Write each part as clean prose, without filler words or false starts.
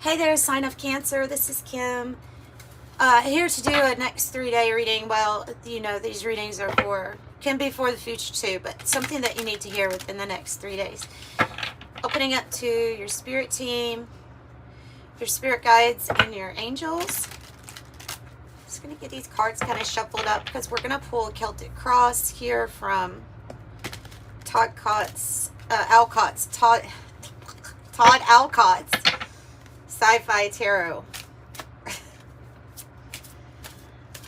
Hey there, sign of Cancer. This is Kim. Here to do a next 3-day reading. Well, you know, these readings are can be for the future too, but something that you need to hear within the next 3 days. Opening up to your spirit team, your spirit guides, and your angels. Just going to get these cards kind of shuffled up because we're going to pull a Celtic cross here from Todd Alcott's Sci-Fi Tarot.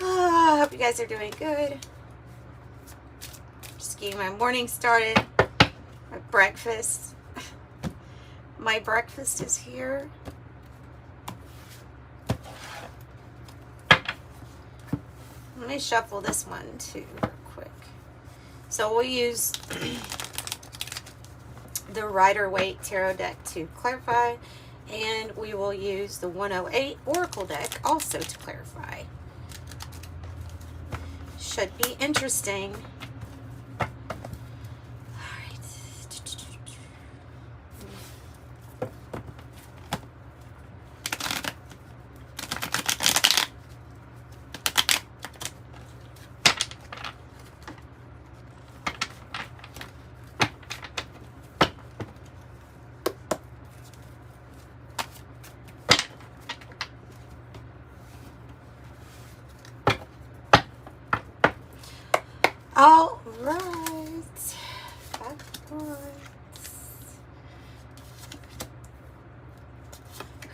I hope you guys are doing good. Just getting my morning started. My breakfast. My breakfast is here. Let me shuffle this one too real quick. So we'll use the Rider-Waite Tarot deck to clarify, and we will use the 108 Oracle deck also to clarify. Should be interesting. All right,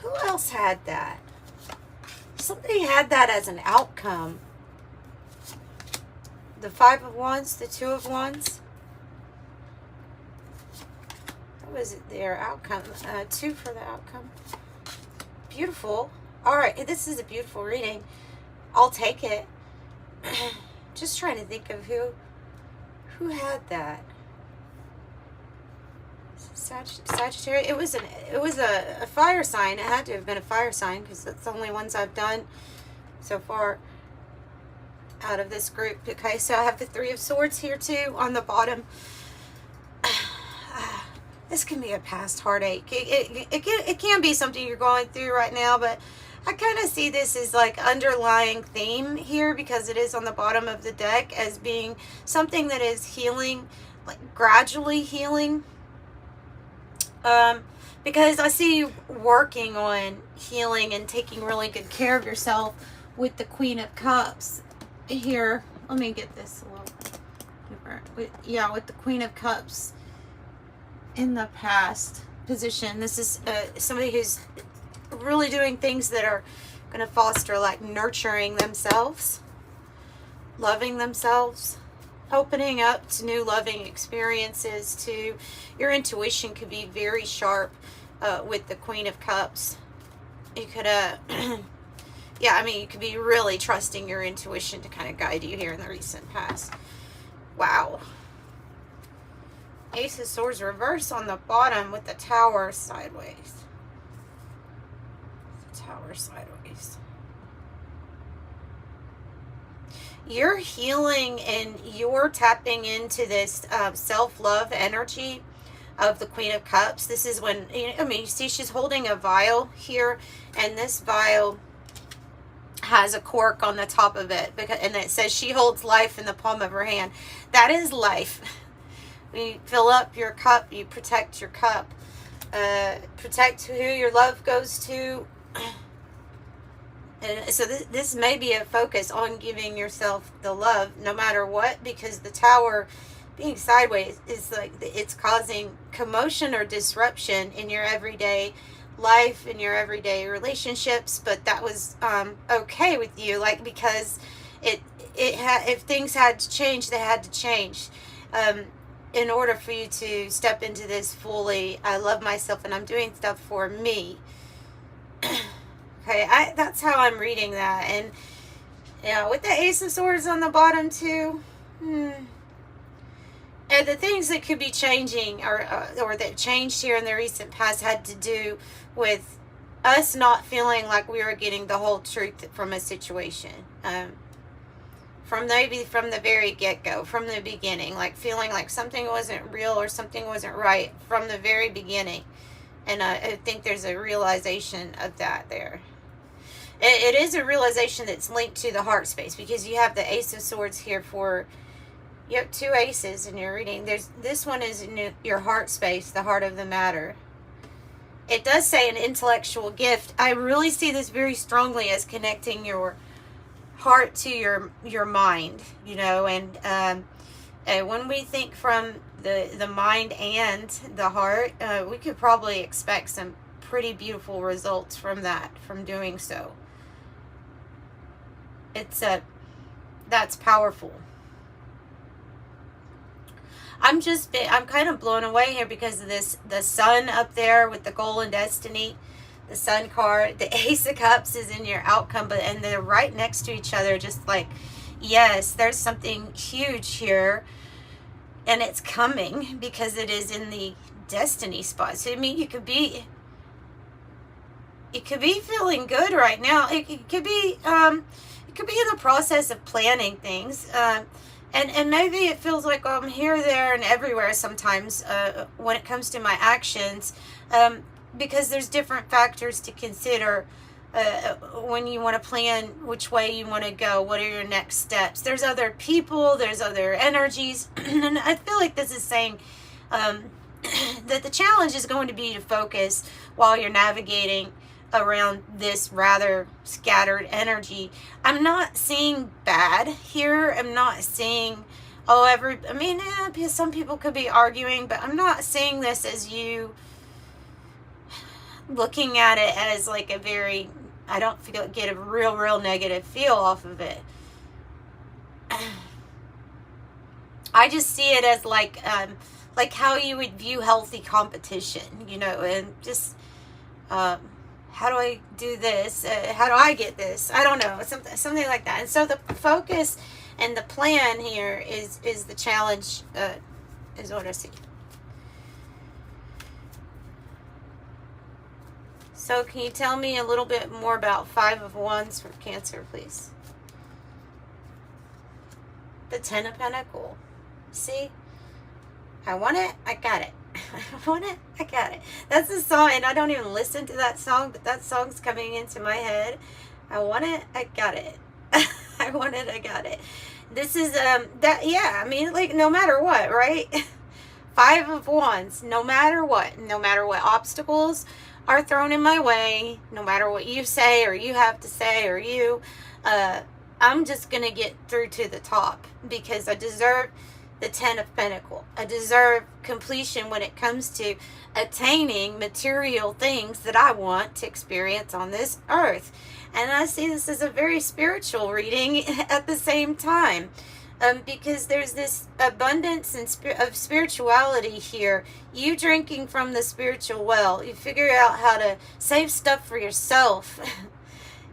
who else had that? Somebody had that as an outcome. The 5 of Wands, the 2 of Wands. What was it? Their outcome. 2 for the outcome. Beautiful. All right, this is a beautiful reading. I'll take it. Just trying to think of who had that. Sagittarius. It was a fire sign. It had to have been a fire sign because that's the only ones I've done so far out of this group. Okay, so I have the 3 of Swords here too on the bottom. This can be a past heartache. It can be something you're going through right now, but I kind of see this as like underlying theme here because it is on the bottom of the deck as being something that is healing, like gradually healing. Because I see you working on healing and taking really good care of yourself with the Queen of Cups here. Let me get this a little different. Yeah, with the Queen of Cups in the past position. This is somebody who's really doing things that are going to foster like nurturing themselves, loving themselves, opening up to new loving experiences. To your intuition could be very sharp with the Queen of Cups. You could yeah, I mean, you could be really trusting your intuition to kind of guide you here in the recent past. Wow. Ace of Swords reverse on the bottom with the Tower sideways. Tower sideways. You're healing and you're tapping into this self-love energy of the Queen of Cups. This is when, I mean, you see she's holding a vial here, and this vial has a cork on the top of it, and it says she holds life in the palm of her hand. That is life. You fill up your cup, you protect your cup, protect who your love goes to. And so this may be a focus on giving yourself the love no matter what, because the Tower being sideways is like it's causing commotion or disruption in your everyday life, in your everyday relationships. But that was okay with you, like, because if things had to change, they had to change. In order for you to step into this fully, I love myself and I'm doing stuff for me. Okay, that's how I'm reading that. And yeah, with the Ace of Swords on the bottom too. And the things that could be changing or that changed here in the recent past had to do with us not feeling like we were getting the whole truth from a situation. From the very get-go, from the beginning, like feeling like something wasn't real or something wasn't right from the very beginning. And I think there's a realization of that there. It is a realization that's linked to the heart space, because you have the Ace of Swords here for, you have 2 aces in your reading. This one is in your heart space, the heart of the matter. It does say an intellectual gift. I really see this very strongly as connecting your heart to your mind, you know, and when we think from the mind and the heart, we could probably expect some pretty beautiful results from that, from doing so. It's that's powerful. I'm kind of blown away here because of this, the sun up there with the goal and destiny, the sun card, the Ace of Cups is in your outcome, but and they're right next to each other, just like, yes, there's something huge here, and it's coming because it is in the destiny spot. So I mean, you could be feeling good right now. It could be in the process of planning things. And maybe it feels like I'm here, there, and everywhere sometimes when it comes to my actions, because there's different factors to consider when you want to plan which way you want to go. What are your next steps? There's other people, there's other energies, and I feel like this is saying that the challenge is going to be to focus while you're navigating around this rather scattered energy. I'm not seeing bad here. I'm not seeing, because some people could be arguing, but I'm not seeing this as you looking at it as like a very, I don't get a real negative feel off of it. I just see it as like how you would view healthy competition, you know, and just, how do I do this? How do I get this? I don't know. Something like that. And so the focus and the plan here is the challenge, is what I see. So can you tell me a little bit more about 5 of Wands for Cancer, please? The 10 of Pentacles. See? I want it. I got it. I want it, I got it. That's the song, and I don't even listen to that song, but that song's coming into my head. I want it, I got it. I want it, I got it. This is that, yeah, I mean, like, no matter what, right? 5 of Wands, no matter what obstacles are thrown in my way, no matter what you say or you have to say, or I'm just gonna get through to the top, because I deserve the 10 of Pentacles. I deserve completion when it comes to attaining material things that I want to experience on this earth. And I see this as a very spiritual reading at the same time, because there's this abundance of spirituality here. You drinking from the spiritual well. You figure out how to save stuff for yourself.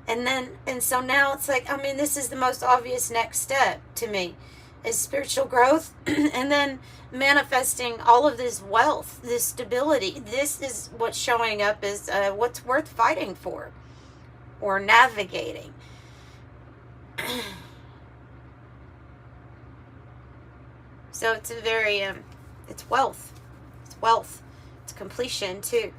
And so now it's like, I mean, this is the most obvious next step to me, is spiritual growth, and then manifesting all of this wealth, this stability. This is what's showing up as what's worth fighting for or navigating. So it's a very it's wealth, it's completion too.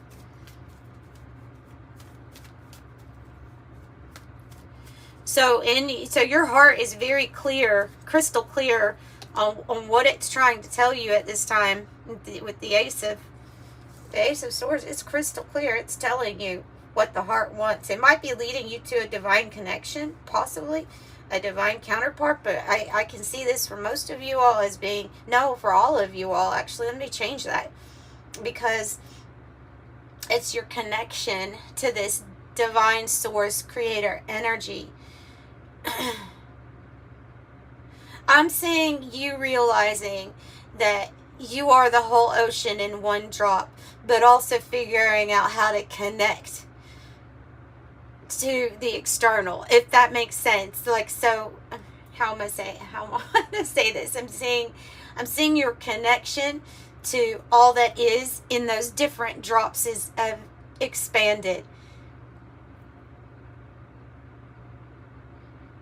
So your heart is very clear, crystal clear on what it's trying to tell you at this time with the Ace of Swords. It's crystal clear. It's telling you what the heart wants. It might be leading you to a divine connection, possibly a divine counterpart, but I can see this for most of you all as being, no, for all of you all, actually, let me change that, because it's your connection to this divine source, creator energy. I'm seeing you realizing that you are the whole ocean in one drop, but also figuring out how to connect to the external, if that makes sense. Like, so how am I to say this? I'm seeing your connection to all that is in those different drops is expanded.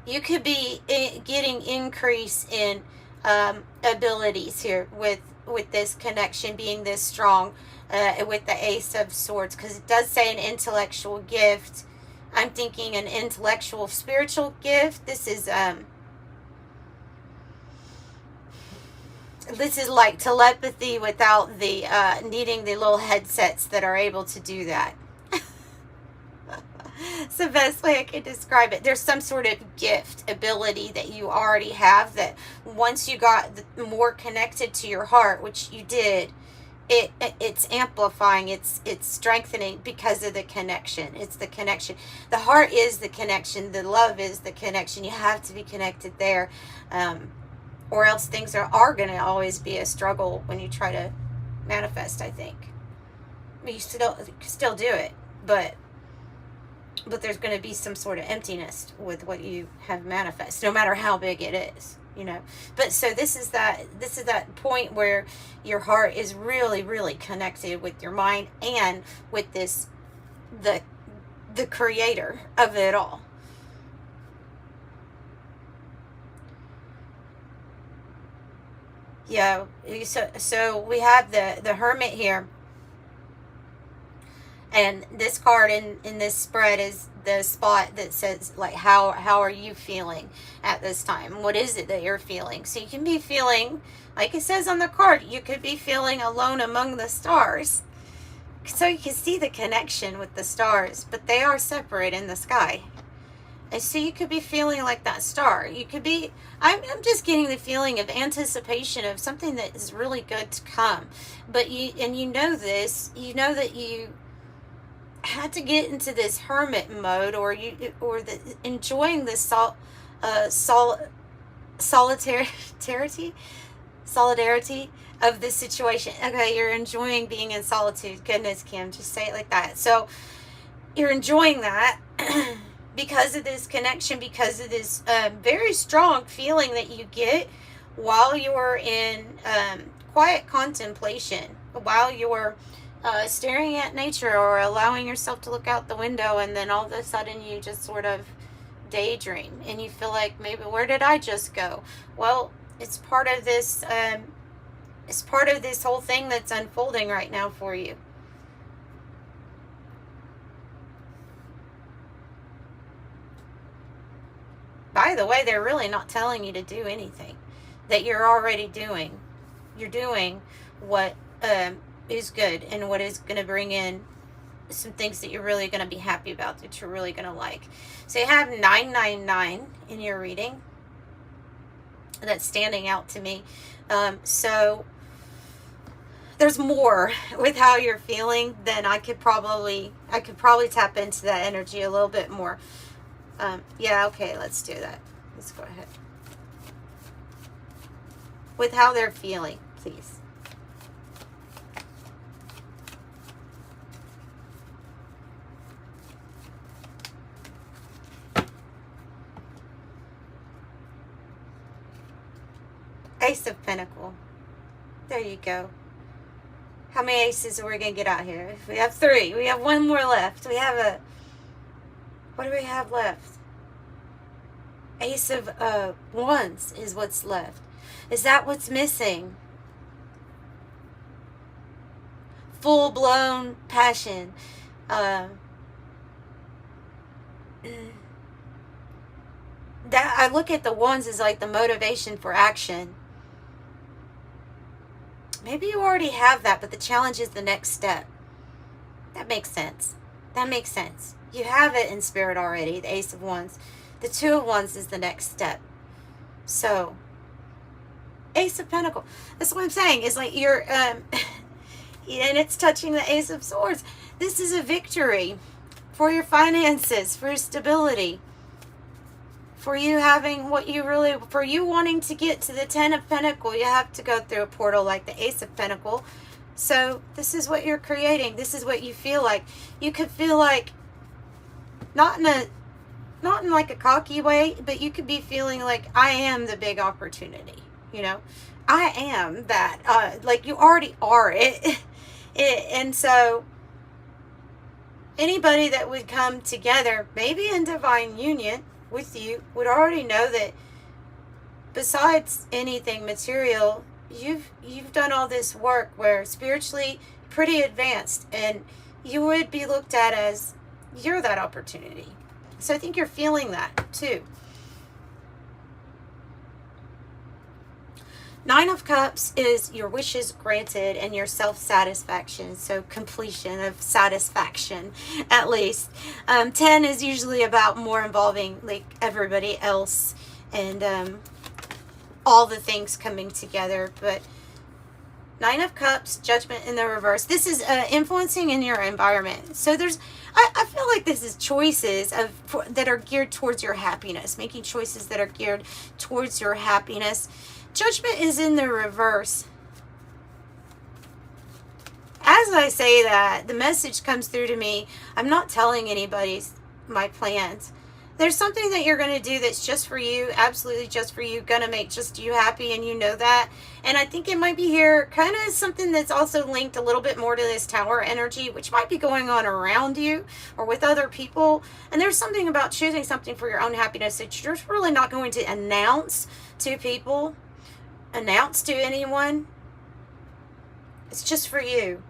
You could be getting increase in abilities here with with this connection being this strong with the Ace of Swords, because it does say an intellectual gift. I'm thinking an intellectual spiritual gift. This is like telepathy without the needing the little headsets that are able to do that. It's the best way I can describe it. There's some sort of gift ability that you already have that once you got more connected to your heart, which you did, it's amplifying, it's strengthening because of the connection. It's the connection. The heart is the connection. The love is the connection. You have to be connected there, or else things are going to always be a struggle when you try to manifest, I think. I mean, you still do it, but there's going to be some sort of emptiness with what you have manifest, no matter how big it is, you know. But so this is that point where your heart is really, really connected with your mind and with the creator of it all. Yeah. So we have the Hermit here. And this card in this spread is the spot that says, like, how are you feeling at this time? What is it that you're feeling? So you can be feeling, like it says on the card, you could be feeling alone among the stars. So you can see the connection with the stars, but they are separate in the sky. And so you could be feeling like that star. You could be, I'm just getting the feeling of anticipation of something that is really good to come. But you know this, you know that you had to get into this hermit mode, or enjoying this solidarity of this situation. Okay, you're enjoying being in solitude. Goodness, Kim, just say it like that. So you're enjoying that because of this connection, because of this very strong feeling that you get while you're in quiet contemplation, while you're staring at nature, or allowing yourself to look out the window, and then all of a sudden you just sort of daydream and you feel like, maybe, where did I just go? Well, it's part of this whole thing that's unfolding right now for you. By the way, they're really not telling you to do anything that you're already doing. You're doing what is good and what is going to bring in some things that you're really going to be happy about, that you're really going to like. So you have 999 in your reading. That's standing out to me. So there's more with how you're feeling than I could probably tap into that energy a little bit more. Yeah, okay, let's do that. Let's go ahead. With how they're feeling, please. Ace of Pentacles. There you go. How many aces are we going to get out here? We have 3. We have 1 more left. We have what do we have left? Ace of Wands is what's left. Is that what's missing? Full-blown passion. That I look at the Wands as like the motivation for action. Maybe you already have that, but the challenge is the next step. That makes sense. That makes sense. You have it in spirit already, the Ace of Wands. The 2 of Wands is the next step. So, Ace of Pentacles. That's what I'm saying. Is like you're, and it's touching the Ace of Swords. This is a victory for your finances, for your stability, for you having what you really, for you wanting to get to the 10 of Pentacles, you have to go through a portal like the Ace of Pentacles. So this is what you're creating. This is what you feel like. You could feel like, not in like a cocky way, but you could be feeling like, I am the big opportunity. You know, I am that. Like you already are it. And so anybody that would come together, maybe in divine union with you, would already know that besides anything material, you've done all this work where spiritually pretty advanced, and you would be looked at as you're that opportunity. So I think you're feeling that too. Nine of Cups is your wishes granted and your self-satisfaction, so completion of satisfaction, at least. 10 is usually about more involving like everybody else and all the things coming together. But Nine of Cups, Judgment in the reverse. This is influencing in your environment. So I feel like this is choices that are geared towards your happiness, making choices that are geared towards your happiness. Judgment is in the reverse. As I say that, the message comes through to me. I'm not telling anybody my plans. There's something that you're going to do that's just for you, absolutely just for you, going to make just you happy, and you know that. And I think it might be here kind of something that's also linked a little bit more to this Tower energy, which might be going on around you or with other people. And there's something about choosing something for your own happiness that you're really not going to announce to people, announce to anyone. It's just for you.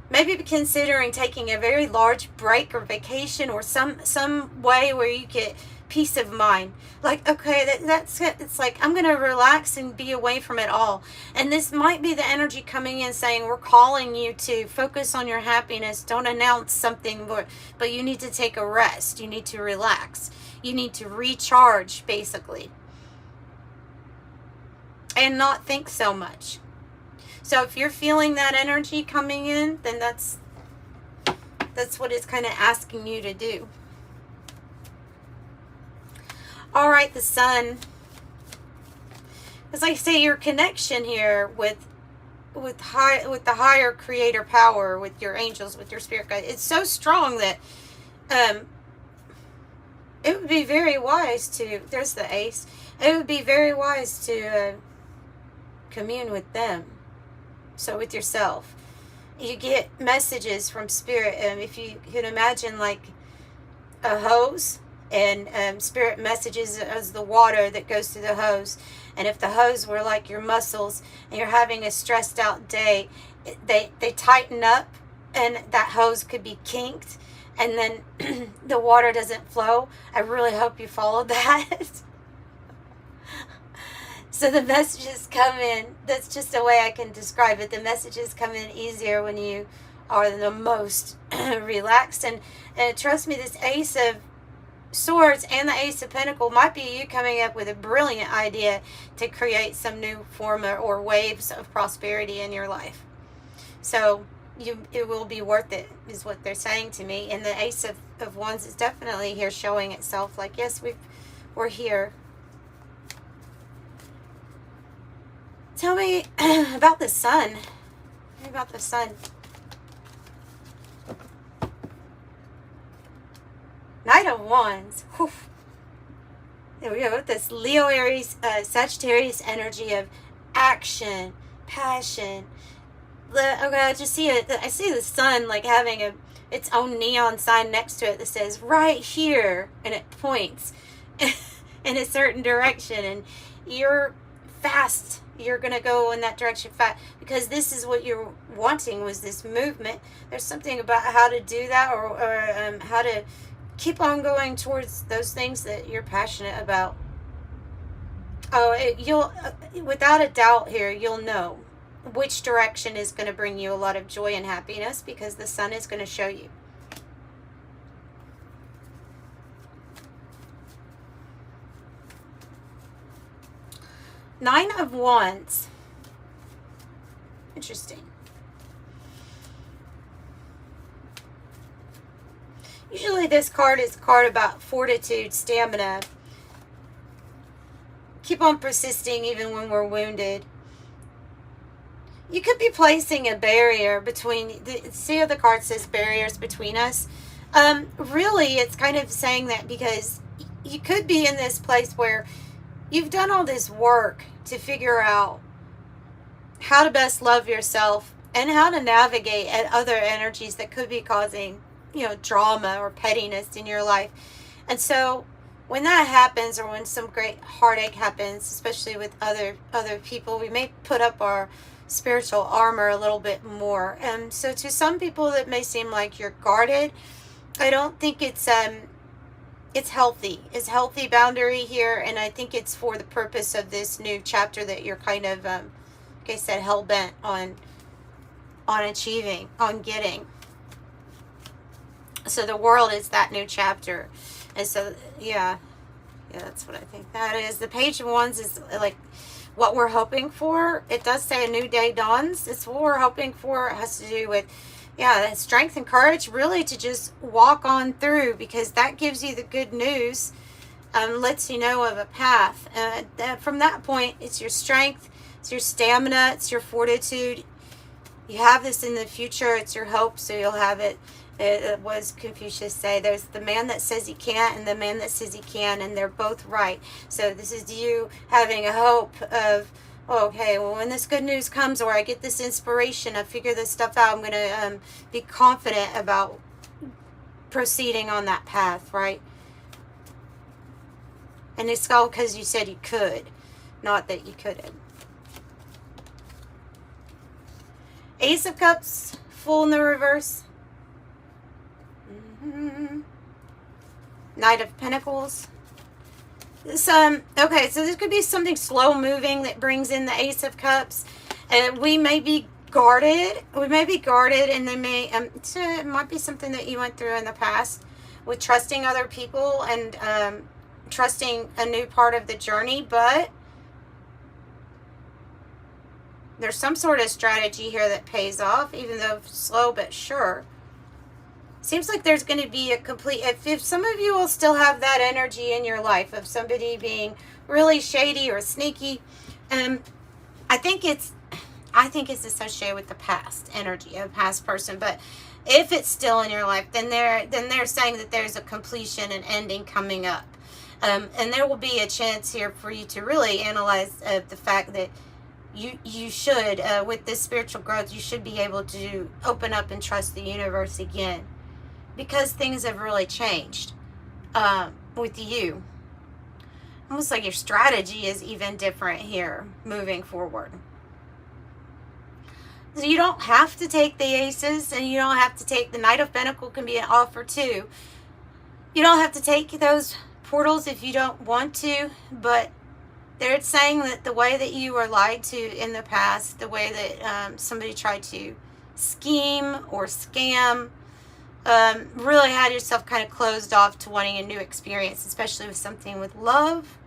Maybe considering taking a very large break or vacation or some way where you get peace of mind. Like, okay, that's it. It's like, I'm going to relax and be away from it all. And this might be the energy coming in saying, we're calling you to focus on your happiness. Don't announce something, but you need to take a rest. You need to relax. You need to recharge, basically. And not think so much. So if you're feeling that energy coming in, then that's what it's kind of asking you to do. All right, the Sun. As I say, your connection here with the higher creator power, with your angels, with your spirit guide, it's so strong that it would be very wise to, there's the Ace, it would be very wise to commune with them. So with yourself, you get messages from spirit. If you can imagine like a hose, and spirit messages as the water that goes through the hose. And if the hose were like your muscles and you're having a stressed out day, they tighten up, and that hose could be kinked, and then the water doesn't flow. I really hope you followed that. So the messages come in, that's just a way I can describe it. The messages come in easier when you are the most relaxed. And trust me, this Ace of Swords and the Ace of Pentacles might be you coming up with a brilliant idea to create some new form or waves of prosperity in your life. So it will be worth it, is what they're saying to me. And the Ace of Wands is definitely here showing itself like, yes, we're here. Tell me about the Sun. Tell me about the Sun. Knight of Wands. Whew. There we go with this Leo, Aries, Sagittarius energy of action, passion. Okay, I just see it. I see the Sun like having its own neon sign next to it that says right here, and it points in a certain direction, and you're fast. You're going to go in that direction fast because this is what you're wanting, was this movement. There's something about how to do that, or how to keep on going towards those things that you're passionate about. Oh, you'll, without a doubt here, you'll know which direction is going to bring you a lot of joy and happiness, because the Sun is going to show you. Nine of Wands. Interesting. Usually this card is a card about fortitude, stamina. Keep on persisting even when we're wounded. You could be placing a barrier between, see how the card says barriers between us? Really, it's kind of saying that because you could be in this place where you've done all this work to figure out how to best love yourself and how to navigate at other energies that could be causing, drama or pettiness in your life. And so when that happens, or when some great heartache happens, especially with other people, we may put up our spiritual armor a little bit more. And so to some people that may seem like you're guarded, I don't think it's healthy. It's healthy boundary here, and I think it's for the purpose of this new chapter that you're kind of like I said, hell-bent on achieving, on getting. So the world is that new chapter. And so, yeah, that's what I think that is. The Page of Wands is like what we're hoping for. It does say a new day dawns. It's what we're hoping for. It has to do with, yeah, strength and courage, really, to just walk on through, because that gives you the good news, lets you know of a path. From that point, it's your strength, it's your stamina, it's your fortitude. You have this in the future. It's your hope, so you'll have it. What does Confucius say? There's the man that says he can't and the man that says he can, and they're both right. So this is you having a hope of, oh, okay, well, when this good news comes, or I get this inspiration, I figure this stuff out, I'm going to be confident about proceeding on that path, right? And it's all because you said you could, not that you couldn't. Ace of Cups, Fool in the reverse. Knight of Pentacles. This, okay, so this could be something slow moving that brings in the Ace of Cups. And we may be guarded. We may be guarded, and they may, it might be something that you went through in the past with trusting other people and trusting a new part of the journey, but there's some sort of strategy here that pays off, even though slow but sure. Seems like there's going to be a complete, if some of you will still have that energy in your life of somebody being really shady or sneaky, I think it's associated with the past energy of a past person. But if it's still in your life, then they're saying that there's a completion and ending coming up, and there will be a chance here for you to really analyze the fact that you should, with this spiritual growth, you should be able to open up and trust the universe again. Because things have really changed with you. Almost like your strategy is even different here moving forward. So you don't have to take the aces, and you don't have to take the Knight of Pentacles, can be an offer too. You don't have to take those portals if you don't want to, but they're saying that the way that you were lied to in the past, the way that somebody tried to scheme or scam, really had yourself kind of closed off to wanting a new experience, especially with something with love.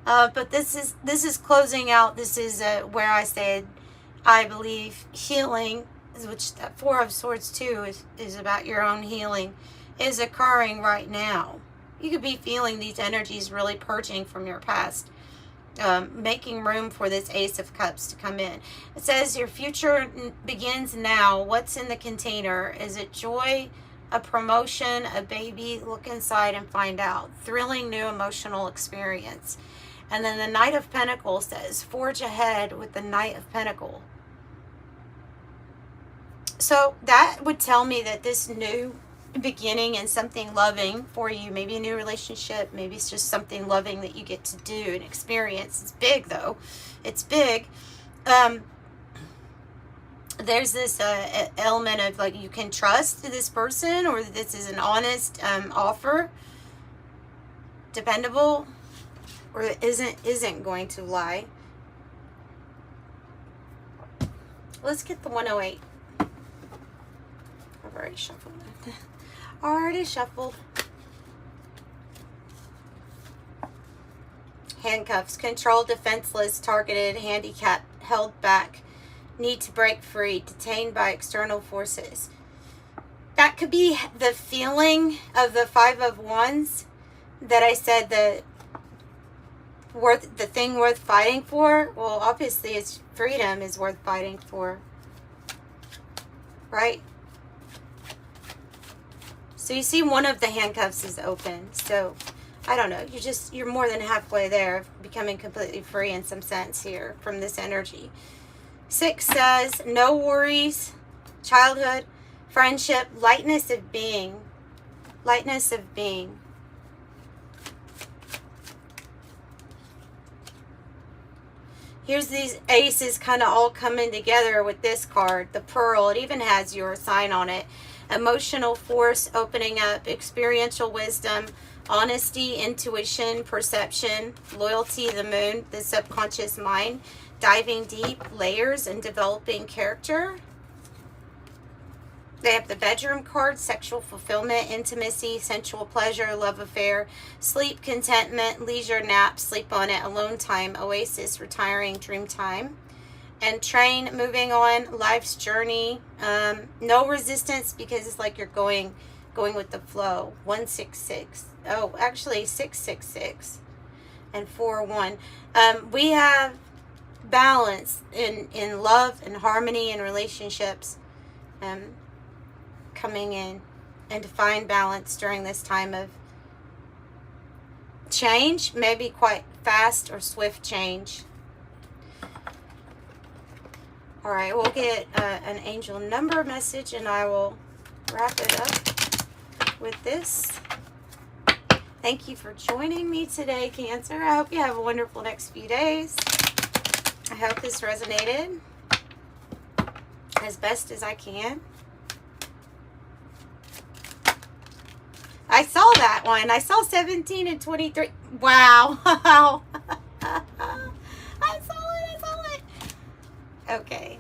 But this is closing out. This is where I said, I believe healing, which that Four of Swords too is about your own healing, is occurring right now. You could be feeling these energies really purging from your past. Making room for this Ace of Cups to come in. It says your future begins now. What's in the container? Is it joy, a promotion, a baby? Look inside and find out. Thrilling new emotional experience. And then the Knight of Pentacles says forge ahead with the Knight of Pentacles. So that would tell me that this new beginning and something loving for you, maybe a new relationship, maybe it's just something loving that you get to do and experience. It's big though. It's big. There's this element of like you can trust this person, or this is an honest offer, dependable, or isn't going to lie. Let's get the 108. I've already shuffled it. Already shuffled. Handcuffs. Controlled, defenseless, targeted, handicapped, held back, need to break free, detained by external forces. That could be the feeling of the Five of Wands that I said the thing worth fighting for. Well, obviously it's freedom is worth fighting for, right? So you see one of the handcuffs is open. So I don't know. You're more than halfway there, becoming completely free in some sense here from this energy. 6 says no worries, childhood, friendship, lightness of being. Lightness of being. Here's these aces kind of all coming together with this card, the Pearl. It even has your sign on it. Emotional force opening up, experiential wisdom, honesty, intuition, perception, loyalty, the Moon, the subconscious mind, diving deep, layers, and developing character. They have the bedroom card, sexual fulfillment, intimacy, sensual pleasure, love affair, sleep, contentment, leisure, nap, sleep on it, alone time, oasis, retiring, dream time. And train, moving on, life's journey. No resistance, because it's like you're going with the flow. 166. Oh, actually 666 and 41. We have balance in love and harmony and relationships. Coming in, and to find balance during this time of change, maybe quite fast or swift change. All right, we'll get an angel number message, and I will wrap it up with this. Thank you for joining me today, Cancer. I hope you have a wonderful next few days. I hope this resonated as best as I can. I saw that one. I saw 17 and 23. Wow. I saw it. Okay.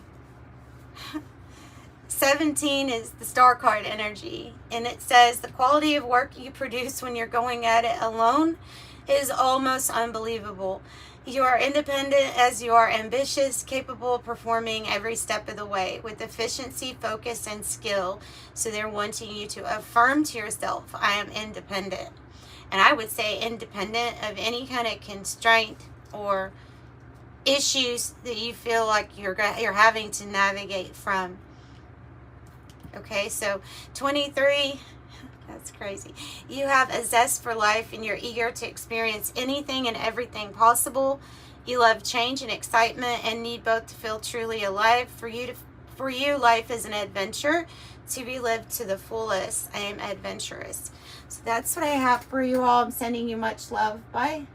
17 is the star card energy. And it says the quality of work you produce when you're going at it alone is almost unbelievable. You are independent as you are ambitious, capable of performing every step of the way with efficiency, focus, and skill. So they're wanting you to affirm to yourself, I am independent. And I would say independent of any kind of constraint or issues that you feel like you're having to navigate from. Okay, so 23... That's crazy. You have a zest for life, and you're eager to experience anything and everything possible. You love change and excitement and need both to feel truly alive. For you, life is an adventure to be lived to the fullest. I am adventurous. So that's what I have for you all. I'm sending you much love. Bye.